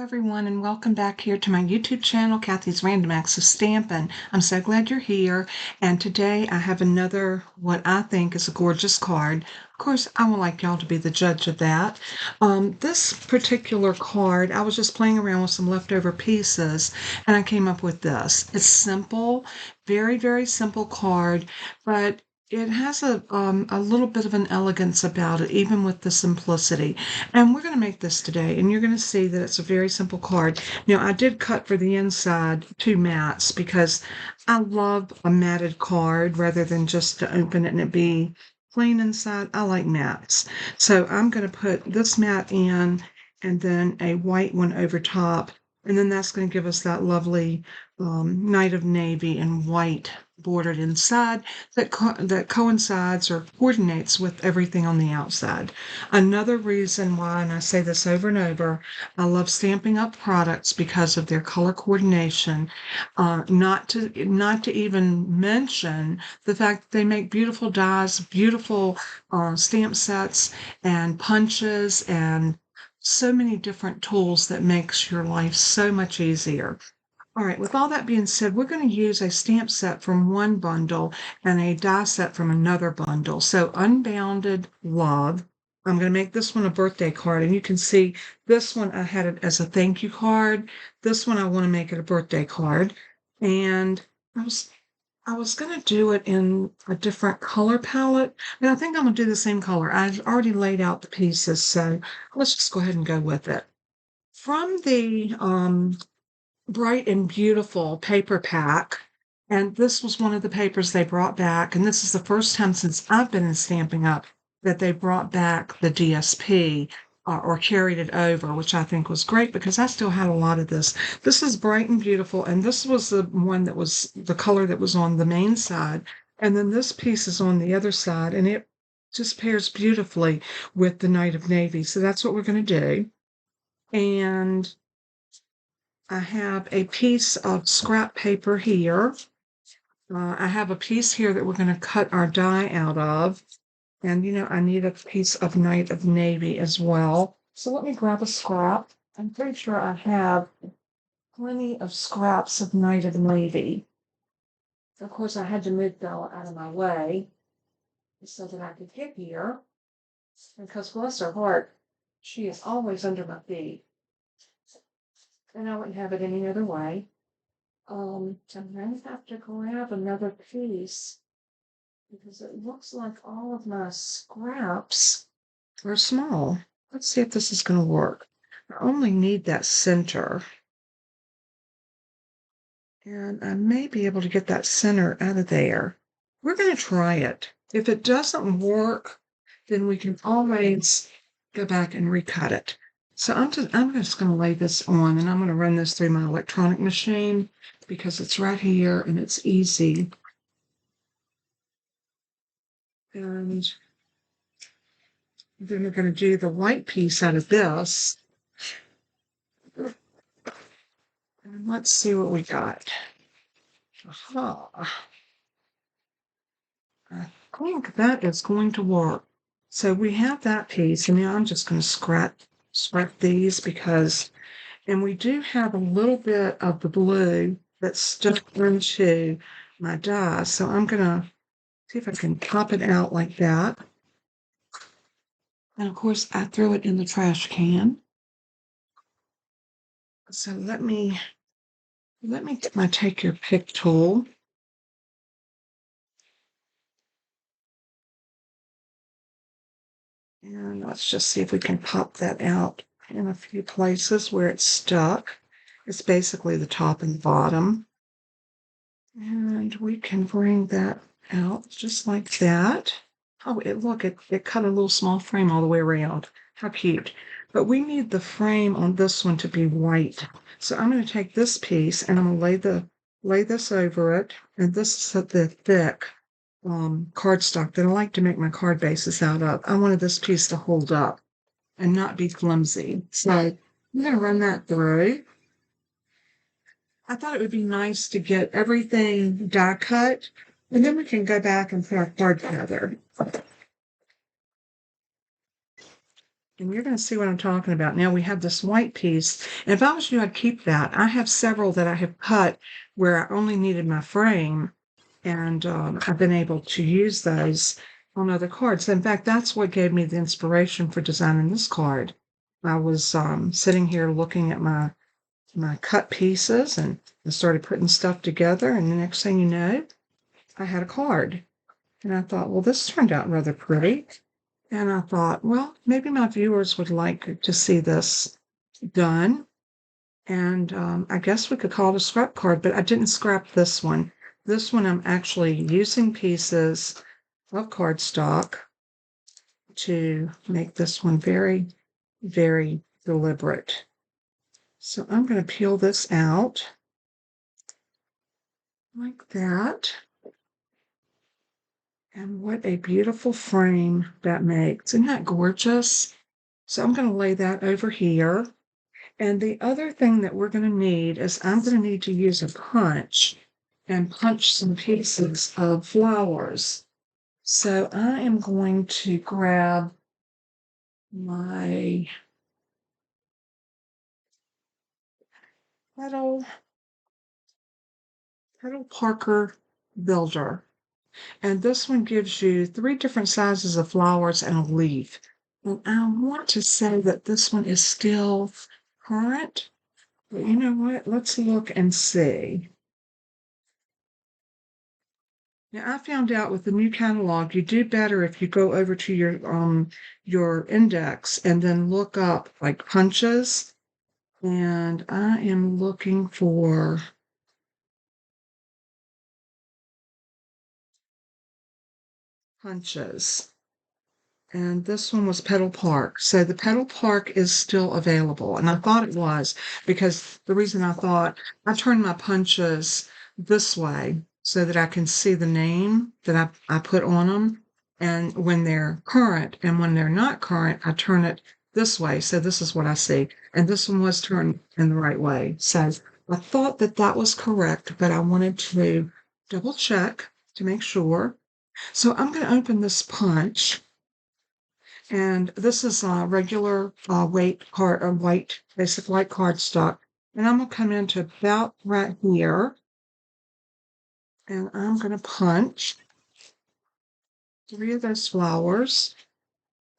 everyone, and welcome back here to my YouTube channel, Kathy's Random Acts of Stampin'. I'm so glad you're here, and today I have another, what I think is a gorgeous card. Of course, I would like y'all to be the judge of that. This particular card, I was just playing around with some leftover pieces, and I came up with this. It's simple, very, very simple card, but it has a little bit of an elegance about it, even with the simplicity. And we're going to make this today, and you're going to see that it's a very simple card. Now, I did cut for the inside 2 mats because I love a matted card rather than just to open it and it be plain inside. I like mats. So I'm going to put this mat in and then a white one over top. And then that's going to give us that lovely night of navy and white bordered inside that coincides or coordinates with everything on the outside. Another reason why, and I say this over and over, I love Stampin' Up products because of their color coordination. Not to even mention the fact that they make beautiful dies, beautiful stamp sets and punches and so many different tools that makes your life so much easier. All right, with all that being said, we're going to use a stamp set from one bundle and a die set from another bundle. So Unbounded Love. I'm going to make this one a birthday card, and you can see this one I had it as a thank you card. This one I want to make it a birthday card. And I was going to do it in a different color palette, and I think I'm going to do the same color. I've already laid out the pieces, so let's just go ahead and go with it. From the Bright and Beautiful paper pack, and this was one of the papers they brought back, and this is the first time since I've been in Stampin' Up that they brought back the DSP or carried it over, which I think was great because I still had a lot of this. This is Bright and Beautiful, and this was the one that was the color that was on the main side, and then this piece is on the other side, and it just pairs beautifully with the Night of Navy. So that's what we're going to do. And I have a piece of scrap paper here. I have a piece here that we're going to cut our die out of. And, I need a piece of Night of Navy as well. So let me grab a scrap. I'm pretty sure I have plenty of scraps of Night of Navy. Of course, I had to move Bella out of my way so that I could get here. Because bless her heart, she is always under my feet. And I wouldn't have it any other way. I'm going to have to grab another piece because it looks like all of my scraps are small. Let's see if this is going to work. I only need that center. And I may be able to get that center out of there. We're going to try it. If it doesn't work, then we can always go back and recut it. So I'm just going to lay this on, and I'm going to run this through my electronic machine because it's right here and it's easy. And then we're going to do the white piece out of this. And let's see what we got. Aha. I think that is going to work. So we have that piece, and now I'm just going to scrap these because, and we do have a little bit of the blue that's stuck into my die. So I'm going to see if I can pop it out like that. And of course, I throw it in the trash can. So let me get my Take Your Pick tool. And let's just see if we can pop that out in a few places where it's stuck. It's basically the top and bottom. And we can bring that out just like that. Oh, look, it cut a little small frame all the way around. How cute. But we need the frame on this one to be white. So I'm going to take this piece and I'm going to lay this over it. And this is the thick cardstock that I like to make my card bases out of. I wanted this piece to hold up and not be flimsy. So I'm going to run that through. I thought it would be nice to get everything die cut, and then we can go back and put our card together. And you're going to see what I'm talking about. Now we have this white piece. And if I was you, I'd keep that. I have several that I have cut where I only needed my frame. And I've been able to use those on other cards. In fact, that's what gave me the inspiration for designing this card. I was sitting here looking at my cut pieces and I started putting stuff together. And the next thing you know, I had a card. And I thought, well, this turned out rather pretty. And I thought, well, maybe my viewers would like to see this done. And I guess we could call it a scrap card, but I didn't scrap this one. This one I'm actually using pieces of cardstock to make this one very, very deliberate. So I'm going to peel this out like that. And what a beautiful frame that makes. Isn't that gorgeous? So I'm going to lay that over here. And the other thing that we're going to need is I'm going to need to use a punch and punch some pieces of flowers. So I am going to grab my Petal Parker Builder. And this one gives you 3 different sizes of flowers and a leaf. And I want to say that this one is still current. But you know what? Let's look and see. Now, I found out with the new catalog, you do better if you go over to your index and then look up like punches. And I am looking for punches. And this one was Petal Park. So the Petal Park is still available. And I thought it was because the reason I thought I turned my punches this way so that I can see the name that I put on them. And when they're current and when they're not current, I turn it this way. So this is what I see. And this one was turned in the right way. So I thought that that was correct, but I wanted to double check to make sure. So I'm going to open this punch. And this is a regular white, basic white cardstock. And I'm going to come into about right here. And I'm going to punch 3 of those flowers.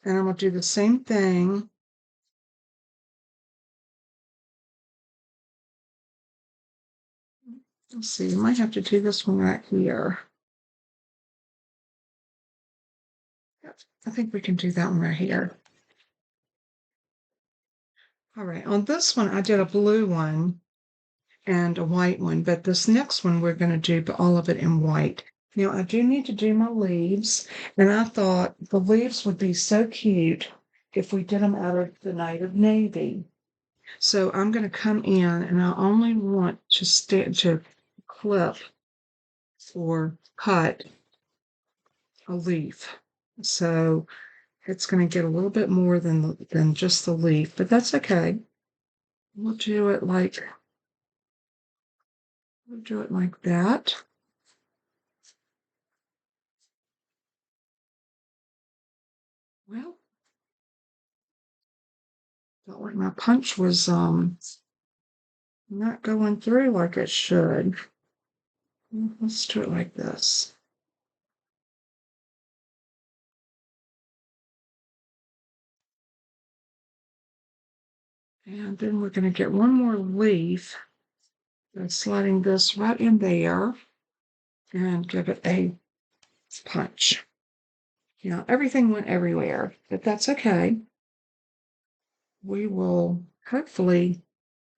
And I'm going to do the same thing. Let's see, you might have to do this one right here. Yep, I think we can do that one right here. All right, on this one, I did a blue one and a white one, but this next one, we're going to do all of it in white. Now, I do need to do my leaves, and I thought the leaves would be so cute if we did them out of the native navy. So I'm going to come in, and I only want to clip or cut a leaf. So it's going to get a little bit more than just the leaf, but that's okay. We'll do it like that. Well, felt like my punch was not going through like it should. Let's do it like this. And then we're going to get one more leaf. And sliding this right in there and give it a punch. You know, everything went everywhere, but that's okay. We will hopefully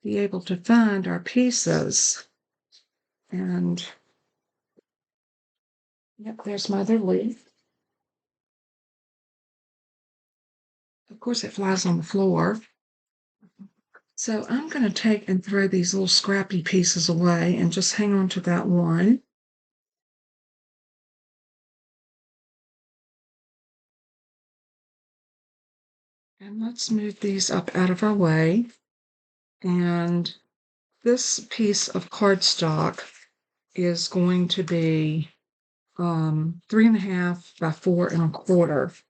be able to find our pieces. And yep, there's my other leaf. Of course, it flies on the floor. So I'm going to take and throw these little scrappy pieces away and just hang on to that one. And let's move these up out of our way. And this piece of cardstock is going to be 3.5 by 4 1/4.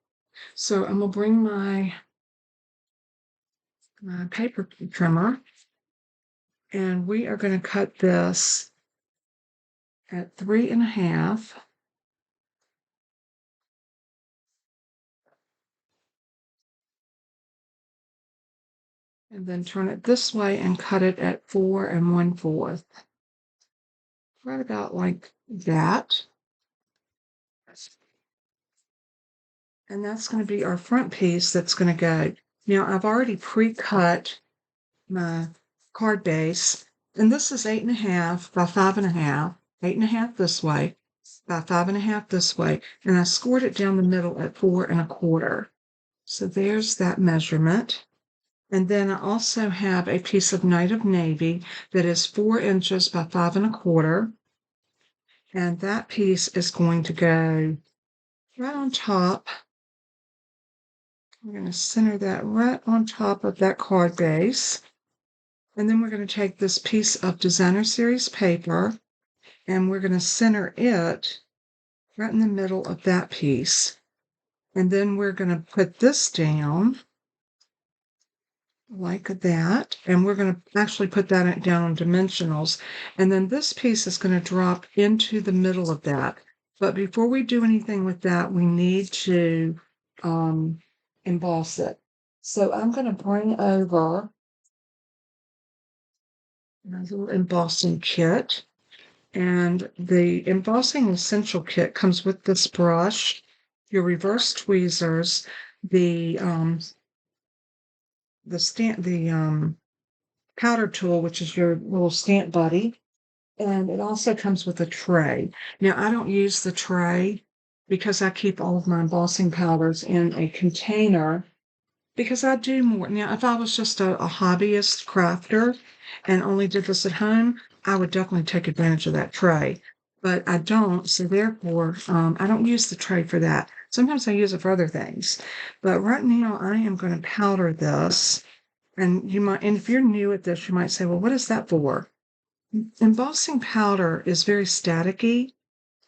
So I'm gonna bring my my paper trimmer, and we are going to cut this at 3.5. And then turn it this way and cut it at 4 1/4. Right about like that. And that's going to be our front piece that's going to go. Now, I've already pre-cut my card base, and this is 8.5 by 5.5, 8.5 this way by 5.5 this way, and I scored it down the middle at 4 1/4. So there's that measurement. And then I also have a piece of Night of Navy that is 4 inches by 5 1/4. And that piece is going to go right on top. We're going to center that right on top of that card base. And then we're going to take this piece of Designer Series paper and we're going to center it right in the middle of that piece. And then we're going to put this down like that. And we're going to actually put that down on dimensionals. And then this piece is going to drop into the middle of that. But before we do anything with that, we need to emboss it. So I'm going to bring over my little embossing kit. And the embossing essential kit comes with this brush, your reverse tweezers, the powder tool, which is your little stamp buddy, and it also comes with a tray. Now, I don't use the tray because I keep all of my embossing powders in a container because I do more. Now, if I was just a hobbyist crafter and only did this at home, I would definitely take advantage of that tray. But I don't, so therefore, I don't use the tray for that. Sometimes I use it for other things. But right now, I am going to powder this. And if you're new at this, you might say, well, what is that for? Embossing powder is very staticky,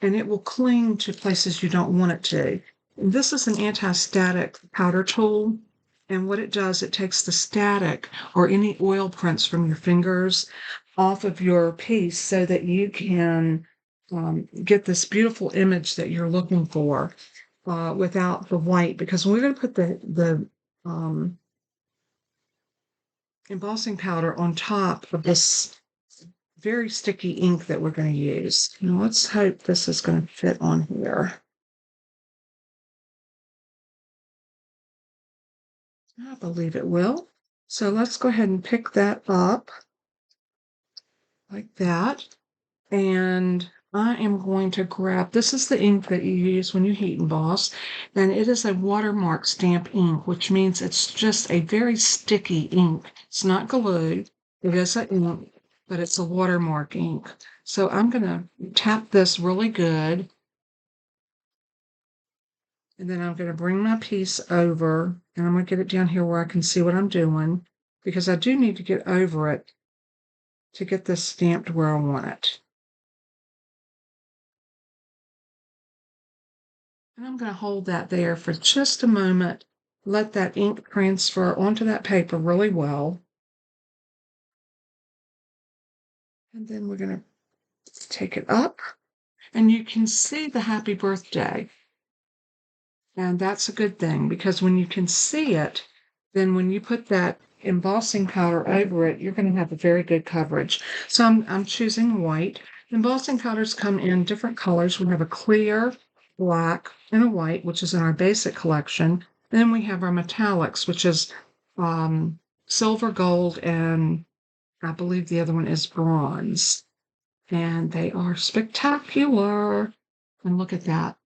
and it will cling to places you don't want it to. This is an anti-static powder tool. And what it does, it takes the static or any oil prints from your fingers off of your piece so that you can get this beautiful image that you're looking for without the white. Because we're going to put the embossing powder on top of this very sticky ink that we're going to use. Now let's hope this is going to fit on here. I believe it will. So let's go ahead and pick that up like that. And I am going to grab, this is the ink that you use when you heat emboss, and it is a watermark stamp ink, which means it's just a very sticky ink. It's not glue, it is an ink, but it's a watermark ink. So I'm going to tap this really good, and then I'm going to bring my piece over, and I'm going to get it down here where I can see what I'm doing, because I do need to get over it to get this stamped where I want it. And I'm going to hold that there for just a moment, let that ink transfer onto that paper really well. And then we're going to take it up, and you can see the happy birthday. And that's a good thing, because when you can see it, then when you put that embossing powder over it, you're going to have a very good coverage. So I'm choosing white. Embossing powders come in different colors. We have a clear, black, and a white, which is in our basic collection. Then we have our metallics, which is silver, gold, and I believe the other one is bronze. And they are spectacular. And look at that.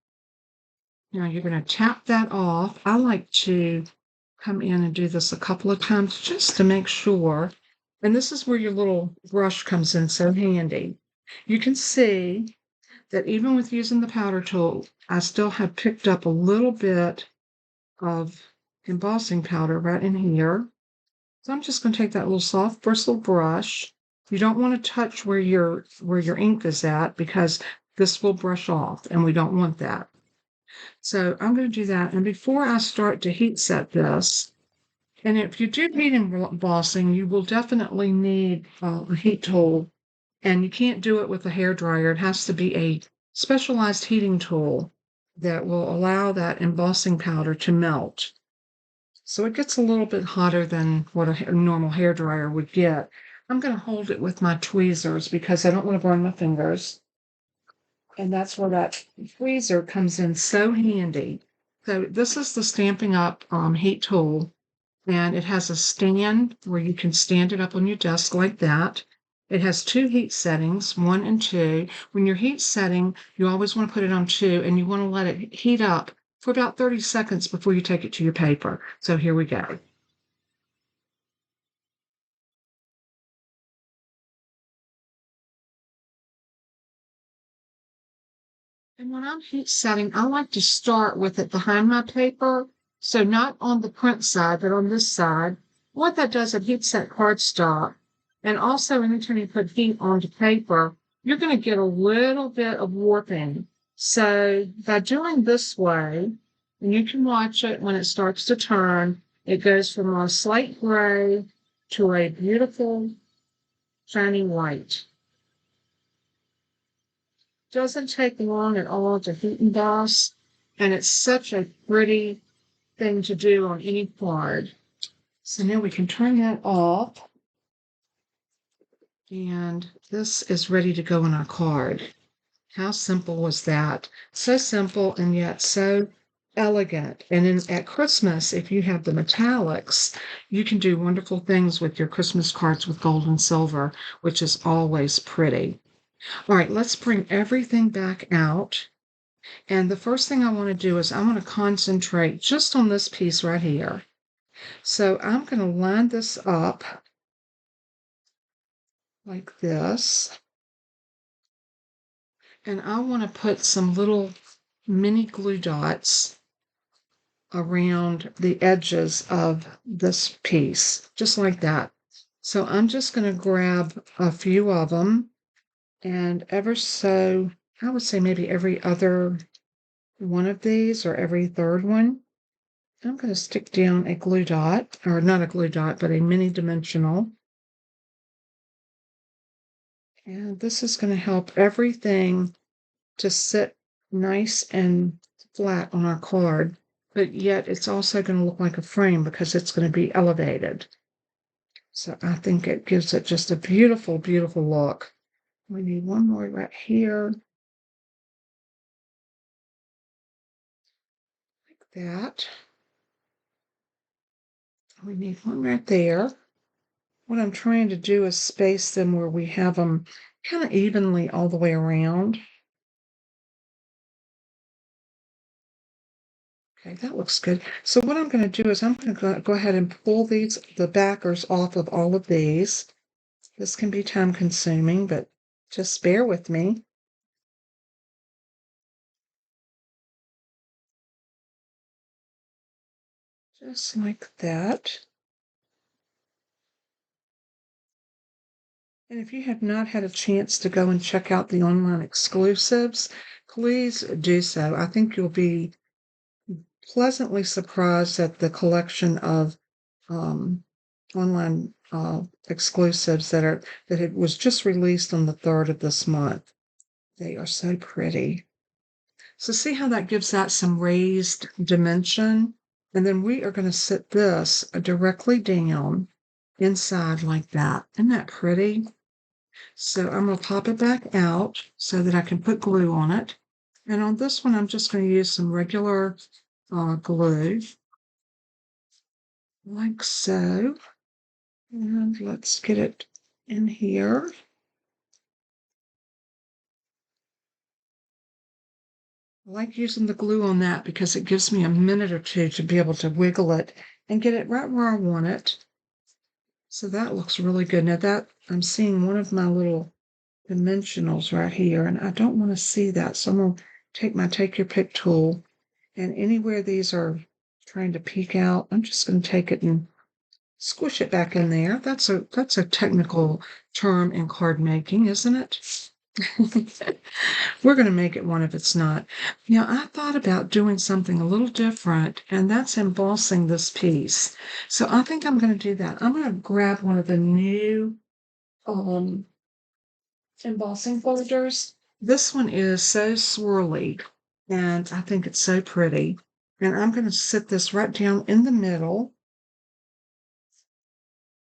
Now you're going to tap that off. I like to come in and do this a couple of times just to make sure. And this is where your little brush comes in so handy. You can see that even with using the powder tool, I still have picked up a little bit of embossing powder right in here. So I'm just going to take that little soft bristle brush. You don't want to touch where your ink is at, because this will brush off, and we don't want that. So I'm going to do that. And before I start to heat set this, And if you do heat embossing, you will definitely need a heat tool. And you can't do it with a hair dryer. It has to be a specialized heating tool that will allow that embossing powder to melt. So it gets a little bit hotter than what a normal hair dryer would get. I'm going to hold it with my tweezers because I don't want to burn my fingers. And that's where that tweezer comes in so handy. So this is the Stampin' Up! Heat tool, and it has a stand where you can stand it up on your desk like that. It has two heat settings, 1 and 2. When you're heat setting, you always want to put it on 2, and you want to let it heat up for about 30 seconds before you take it to your paper. So here we go. And when I'm heat setting, I like to start with it behind my paper. So not on the print side, but on this side. What that does, it heats that cardstock. And also, anytime you put heat onto paper, you're going to get a little bit of warping. So by doing this way, and you can watch it when it starts to turn, it goes from a slight gray to a beautiful shiny white. Doesn't take long at all to heat emboss, and it's such a pretty thing to do on any card. So now we can turn that off, and this is ready to go on our card. How simple was that? So simple and yet so elegant. And at Christmas, if you have the metallics, you can do wonderful things with your Christmas cards with gold and silver, which is always pretty. All right, let's bring everything back out. And the first thing I want to do is I want to concentrate just on this piece right here. So I'm going to line this up like this. And I want to put some little mini glue dots around the edges of this piece, just like that. So I'm just going to grab a few of them, and ever so, I would say maybe every other one of these or every third one. I'm going to stick down a glue dot, or not a glue dot, but a mini dimensional. And this is going to help everything to sit nice and flat on our card, but yet it's also going to look like a frame because it's going to be elevated. So I think it gives it just a beautiful, beautiful look. We need one more right here. Like that. We need one right there. What I'm trying to do is space them where we have them kind of evenly all the way around. Okay, that looks good. So what I'm going to do is I'm going to go ahead and pull the backers off of all of these. This can be time consuming, but just bear with me. Just like that. And if you have not had a chance to go and check out the online exclusives, please do so. I think you'll be pleasantly surprised at the collection of online exclusives that it was just released on the 3rd of this month. They are so pretty. So see how that gives that some raised dimension? And then we are going to sit this directly down inside like that. Isn't that pretty? So I'm going to pop it back out so that I can put glue on it. And on this one, I'm just going to use some regular glue, like so. And let's get it in here. I like using the glue on that because it gives me a minute or two to be able to wiggle it and get it right where I want it. So that looks really good. Now that I'm seeing one of my little dimensionals right here, and I don't want to see that. So I'm going to take my Take Your Pick tool, and anywhere these are trying to peek out, I'm just going to take it and squish it back in there. That's a technical term in card making, isn't it? We're going to make it one if it's not. Now, I thought about doing something a little different, and that's embossing this piece. So I think I'm going to do that. I'm going to grab one of the new embossing folders. This one is so swirly, and I think it's so pretty. And I'm going to sit this right down in the middle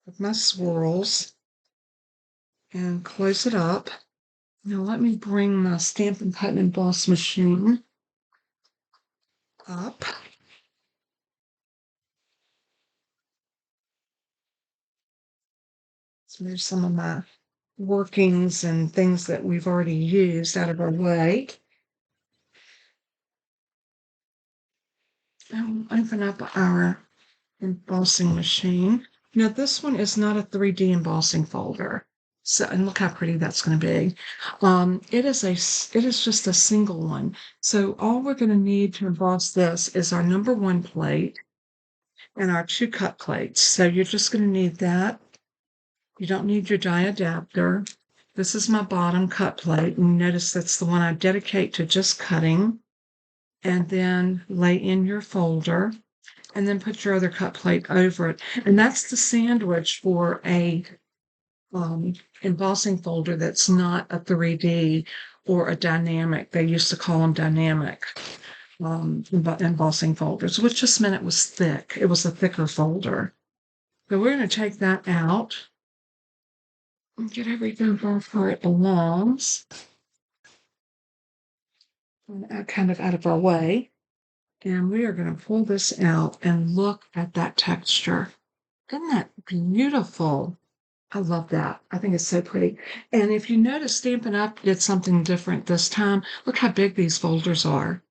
with my swirls and close it up. Now let me bring my Stampin' Cut and Emboss machine up. So there's some of my workings and things that we've already used out of our way. And we'll open up our embossing machine. Now this one is not a 3D embossing folder. So, and look how pretty that's going to be. It is just a single one. So all we're going to need to emboss this is our number 1 plate and our 2 cut plates. So you're just going to need that. You don't need your die adapter. This is my bottom cut plate. And notice that's the one I dedicate to just cutting. And then lay in your folder. And then put your other cut plate over it. And that's the sandwich for a embossing folder that's not a 3D or a dynamic. They used to call them dynamic embossing folders, which just meant it was thick. It was a thicker folder. So we're going to take that out and get everything where it belongs. And kind of out of our way. And we are going to pull this out and look at that texture. Isn't that beautiful? I love that. I think it's so pretty. And if you notice, Stampin' Up! Did something different this time. Look how big these folders are.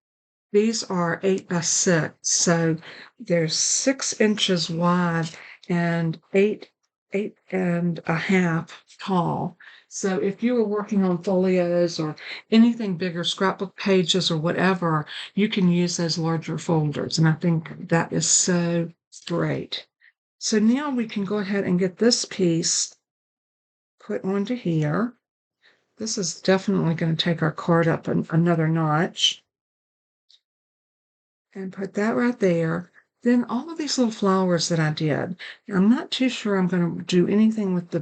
These are 8 by 6, so they're 6 inches wide and 8.5 tall. So if you were working on folios or anything bigger, scrapbook pages or whatever, you can use those larger folders. And I think that is so great. So now we can go ahead and get this piece put onto here. This is definitely going to take our card up another notch. And put that right there. Then all of these little flowers that I did. I'm not too sure I'm going to do anything with the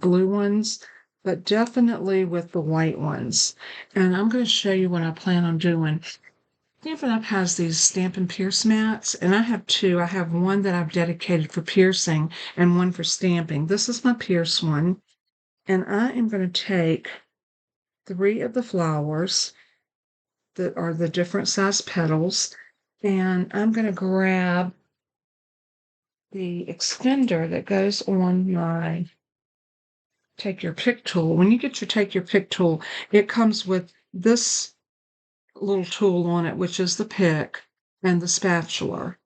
blue ones, but definitely with the white ones. And I'm going to show you what I plan on doing. Stampin' Up! Has these Stampin' Pierce mats, and I have 2. I have one that I've dedicated for piercing and one for stamping. This is my pierce one, and I am going to take 3 of the flowers that are the different size petals, and I'm going to grab the extender that goes on my Take Your Pick tool. When you get your Take Your Pick tool, it comes with this little tool on it, which is the pick and the spatula.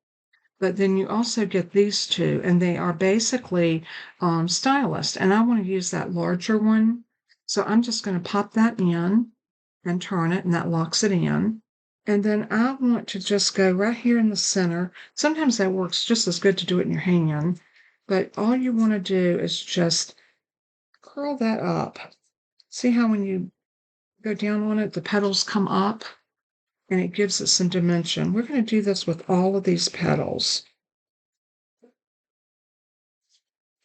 But then you also get these 2, and they are basically stylus. And I want to use that larger one. So I'm just going to pop that in and turn it, and that locks it in. And then I want to just go right here in the center. Sometimes that works just as good to do it in your hand. But all you want to do is just curl that up. See how when you go down on it, the petals come up? And it gives it some dimension. We're going to do this with all of these petals.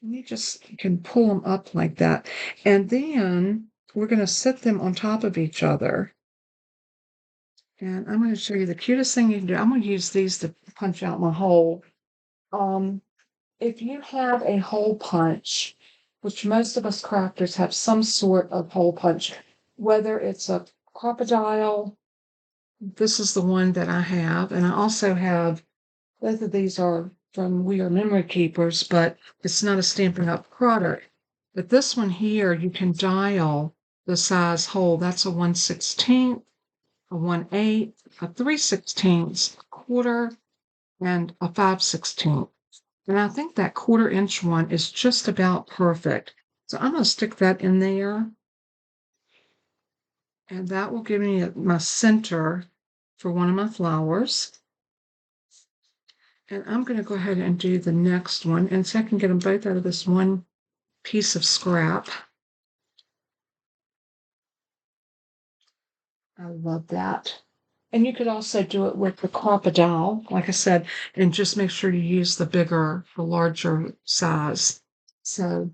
And you just can pull them up like that. And then we're going to set them on top of each other. And I'm going to show you the cutest thing you can do. I'm going to use these to punch out my hole. If you have a hole punch, which most of us crafters have some sort of hole punch, whether it's a crocodile, this is the one that I have, and I also have, both of these are from We Are Memory Keepers, but it's not a Stampin' Up! Product. But this one here, you can dial the size hole. That's a 1/16, a 1/8, a 3/16, a quarter, and a 5/16. And I think that 1/4 inch one is just about perfect. So I'm going to stick that in there. And that will give me my center for one of my flowers. And I'm going to go ahead and do the next one. And so I can get them both out of this one piece of scrap. I love that. And you could also do it with the crocodile, like I said, and just make sure you use the larger size. So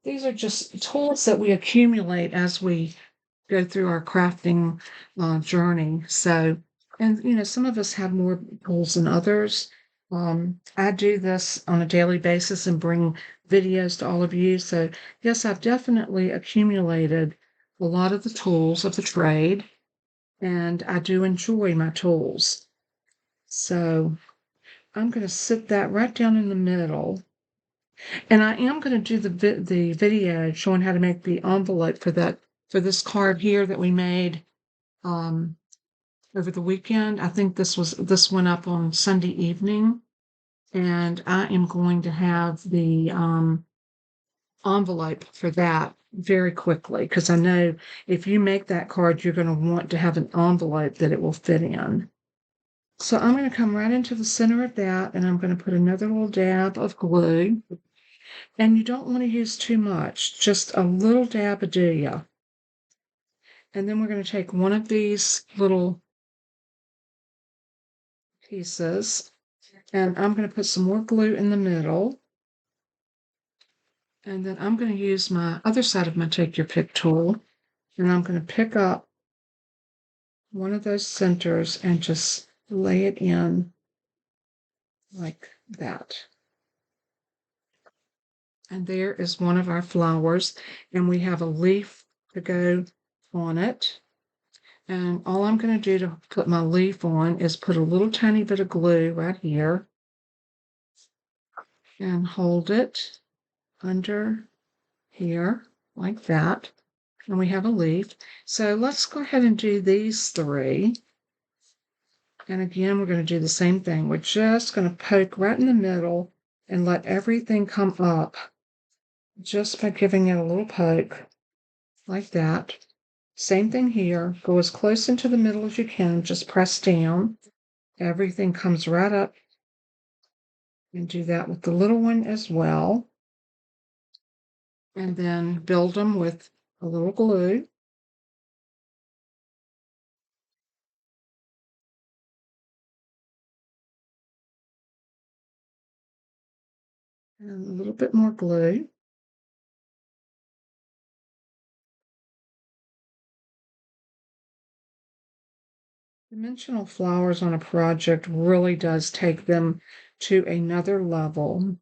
these are just tools that we accumulate as we go through our crafting journey. So, and some of us have more tools than others. I do this on a daily basis and bring videos to all of you. So, yes, I've definitely accumulated a lot of the tools of the trade, and I do enjoy my tools. So, I'm going to sit that right down in the middle. And I am going to do the video showing how to make the envelope for this card here that we made um, over the weekend. I think this went up on Sunday evening, and I am going to have the envelope for that very quickly because I know if you make that card, you're going to want to have an envelope that it will fit in. So I'm going to come right into the center of that, and I'm going to put another little dab of glue. And you don't want to use too much, just a little dab will do ya. And then we're going to take one of these little pieces, and I'm going to put some more glue in the middle. And then I'm going to use my other side of my Take Your Pick tool, and I'm going to pick up one of those centers and just lay it in like that. And there is one of our flowers, and we have a leaf to go on it. And all I'm going to do to put my leaf on is put a little tiny bit of glue right here and hold it under here like that. And we have a leaf. So let's go ahead and do these three. And again, we're going to do the same thing. We're just going to poke right in the middle and let everything come up just by giving it a little poke like that. Same thing here. Go as close into the middle as you can. Just press down. Everything comes right up. And do that with the little one as well. And then build them with a little glue. And a little bit more glue. Dimensional flowers on a project really does take them to another level.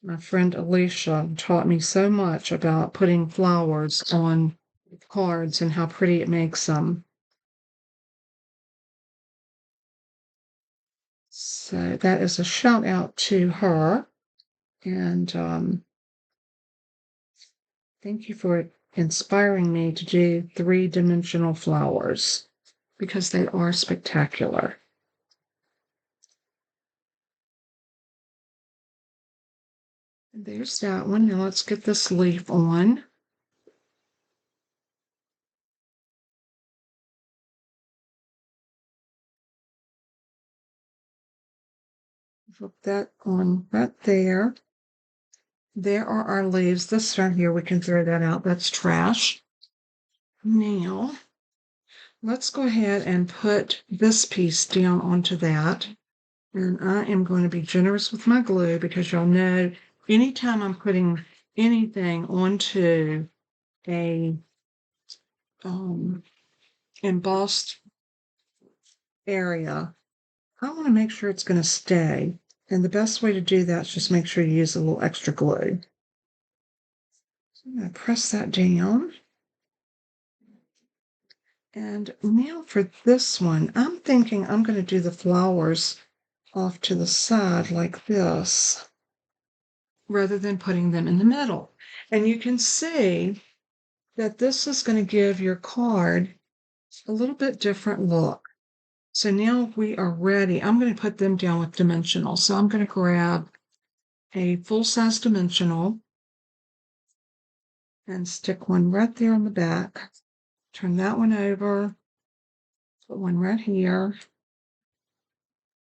My friend Alicia taught me so much about putting flowers on cards and how pretty it makes them. So that is a shout out to her. And thank you for inspiring me to do three-dimensional flowers because they are spectacular. And there's that one. Now let's get this leaf on. Put that on right there. There are our leaves. This right here, we can throw that out. That's trash. Now, let's go ahead and put this piece down onto that. And I am going to be generous with my glue because y'all know anytime I'm putting anything onto a embossed area, I want to make sure it's going to stay. And the best way to do that is just make sure you use a little extra glue. So I'm going to press that down. And now for this one, I'm thinking I'm going to do the flowers off to the side like this, rather than putting them in the middle. And you can see that this is going to give your card a little bit different look. So now we are ready. I'm going to put them down with dimensional. So I'm going to grab a full-size dimensional and stick one right there on the back. Turn that one over, put one right here.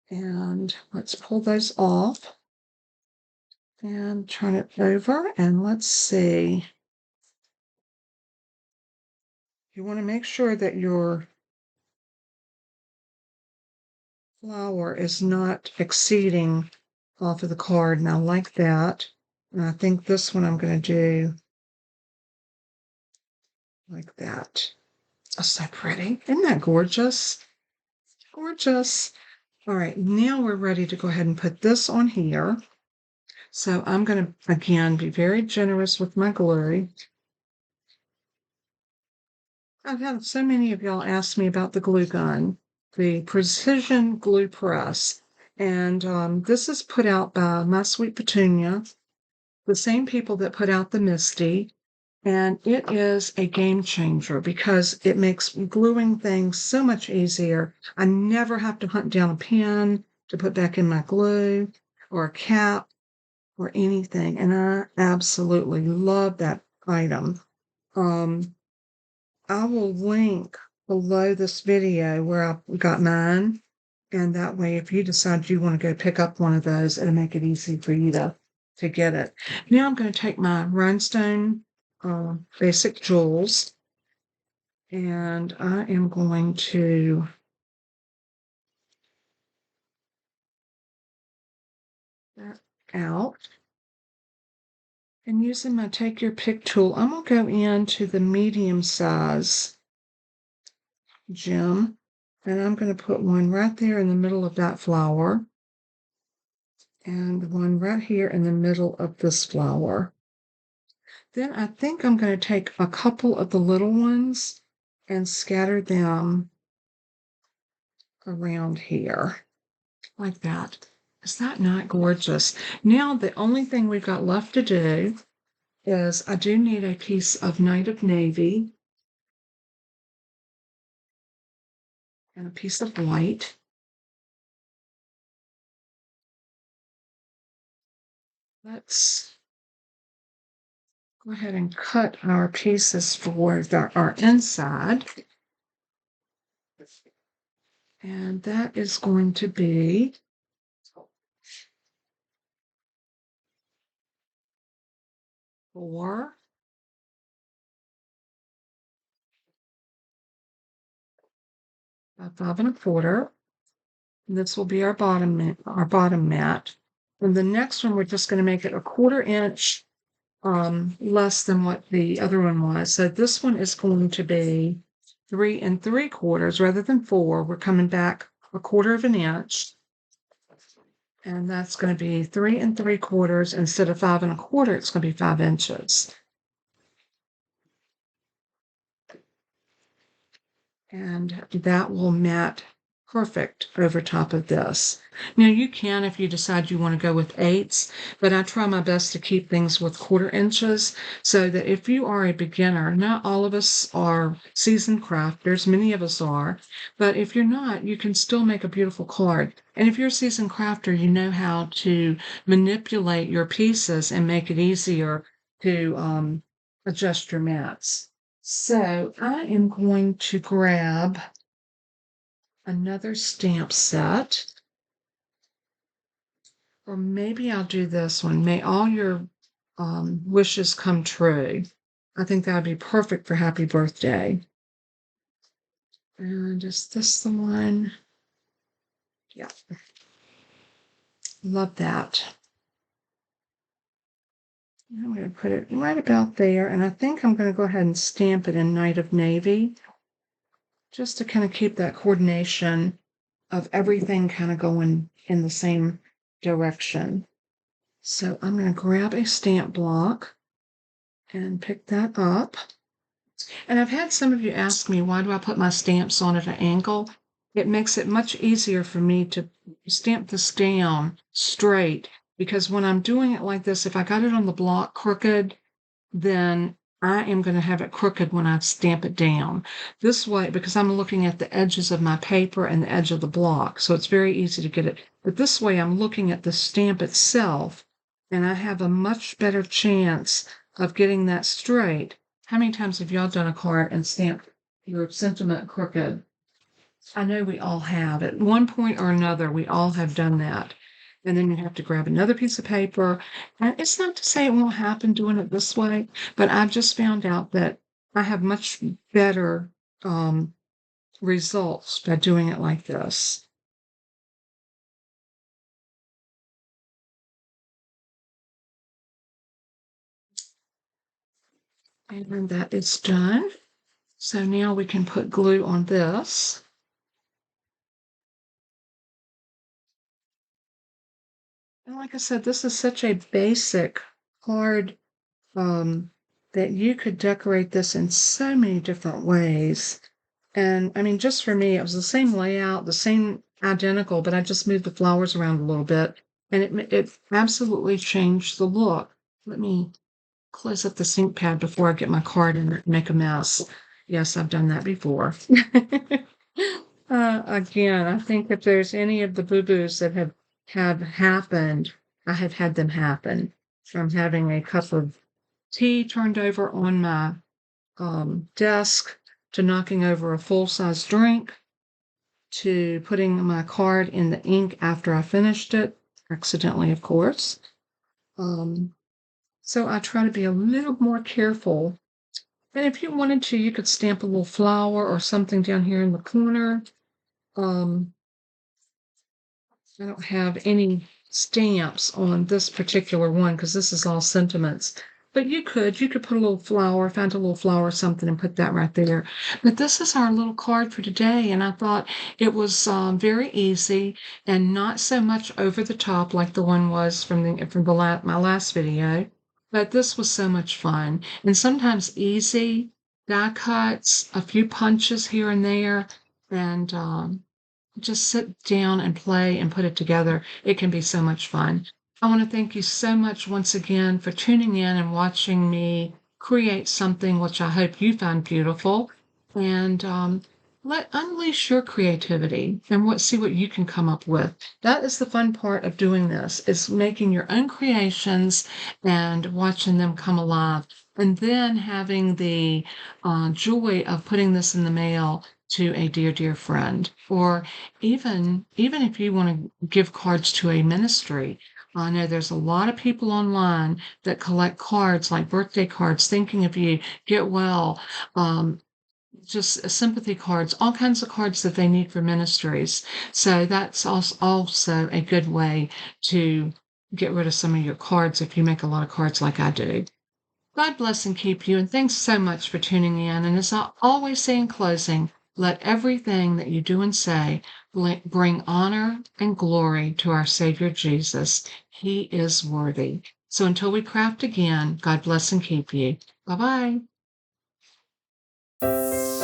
And let's pull those off and turn it over. And let's see. You want to make sure that your flower is not exceeding off of the card. Now, like that. And I think this one I'm going to do like that. Oh, so pretty. Isn't that gorgeous? Gorgeous. All right, now we're ready to go ahead and put this on here. So I'm going to, again, be very generous with my glue. I've had so many of y'all ask me about the glue gun, the Precision Glue Press. And this is put out by My Sweet Petunia, the same people that put out the Misty. And it is a game changer because it makes gluing things so much easier. I never have to hunt down a pen to put back in my glue or a cap or anything. And I absolutely love that item. I will link below this video where I got mine. And that way, if you decide you want to go pick up one of those, it'll make it easy for you to get it. Now I'm going to take my rhinestone basic jewels, and I am going to that out. And using my Take Your Pick tool, I'm going to go into the medium size gem, and I'm going to put one right there in the middle of that flower, and one right here in the middle of this flower. Then I think I'm going to take a couple of the little ones and scatter them around here like that. Is that not gorgeous? Now the only thing we've got left to do is I do need a piece of Night of Navy and a piece of white. Let's go ahead and cut our pieces for our inside. And that is going to be by 5 1/4. And this will be our bottom mat. And the next one, we're just going to make it a 1/4 inch less than what the other one was. So this one is going to be 3 3/4 rather than 4. We're coming back a 1/4 of an inch. And that's going to be 3 3/4 instead of 5 1/4. It's going to be 5 inches. And that will mat perfect over top of this. Now you can, if you decide you want to go with 8s, but I try my best to keep things with 1/4 inches so that if you are a beginner, not all of us are seasoned crafters, many of us are, but if you're not, you can still make a beautiful card. And if you're a seasoned crafter, you know how to manipulate your pieces and make it easier to adjust your mats. So I am going to grab another stamp set, or maybe I'll do this one. May all your wishes come true. I think that would be perfect for happy birthday. And is this the one? Yeah. Love that. I'm going to put it right about there, and I think I'm going to go ahead and stamp it in Night of Navy, just to kind of keep that coordination of everything kind of going in the same direction. So I'm going to grab a stamp block and pick that up. And I've had some of you ask me, why do I put my stamps on at an angle? It makes it much easier for me to stamp this down straight, because when I'm doing it like this, if I got it on the block crooked, then I am going to have it crooked when I stamp it down. This way, because I'm looking at the edges of my paper and the edge of the block, so it's very easy to get it. But this way, I'm looking at the stamp itself, and I have a much better chance of getting that straight. How many times have y'all done a card and stamped your sentiment crooked? I know we all have. At one point or another, we all have done that. And then you have to grab another piece of paper. And it's not to say it won't happen doing it this way, but I've just found out that I have much better results by doing it like this. And that is done. So now we can put glue on this. And like I said, this is such a basic card that you could decorate this in so many different ways. And I mean, just for me, it was the same layout, the same identical, but I just moved the flowers around a little bit, and it absolutely changed the look. Let me close up the sink pad before I get my card and make a mess. Yes, I've done that before. Again, I think if there's any of the boo-boos that have happened, I have had them happen. From having a cup of tea turned over on my desk, to knocking over a full-size drink, to putting my card in the ink after I finished it, accidentally, of course. So I try to be a little more careful. And if you wanted to, you could stamp a little flower or something down here in the corner. I don't have any stamps on this particular one because this is all sentiments. But you could put a little flower, find a little flower or something and put that right there. But this is our little card for today, and I thought it was very easy and not so much over the top like the one was my last video. But this was so much fun and sometimes easy die cuts, a few punches here and there, and just sit down and play and put it together. It can be so much fun. I want to thank you so much once again for tuning in and watching me create something which I hope you find beautiful. And let unleash your creativity and see what you can come up with. That is the fun part of doing this, is making your own creations and watching them come alive. And then having the joy of putting this in the mail to a dear, dear friend, or even if you want to give cards to a ministry. I know there's a lot of people online that collect cards like birthday cards, thinking of you, get well, just sympathy cards, all kinds of cards that they need for ministries. So that's also a good way to get rid of some of your cards if you make a lot of cards like I do. God bless and keep you, and thanks so much for tuning in. And as I always say in closing, let everything that you do and say bring honor and glory to our Savior Jesus. He is worthy. So until we craft again, God bless and keep you. Bye bye.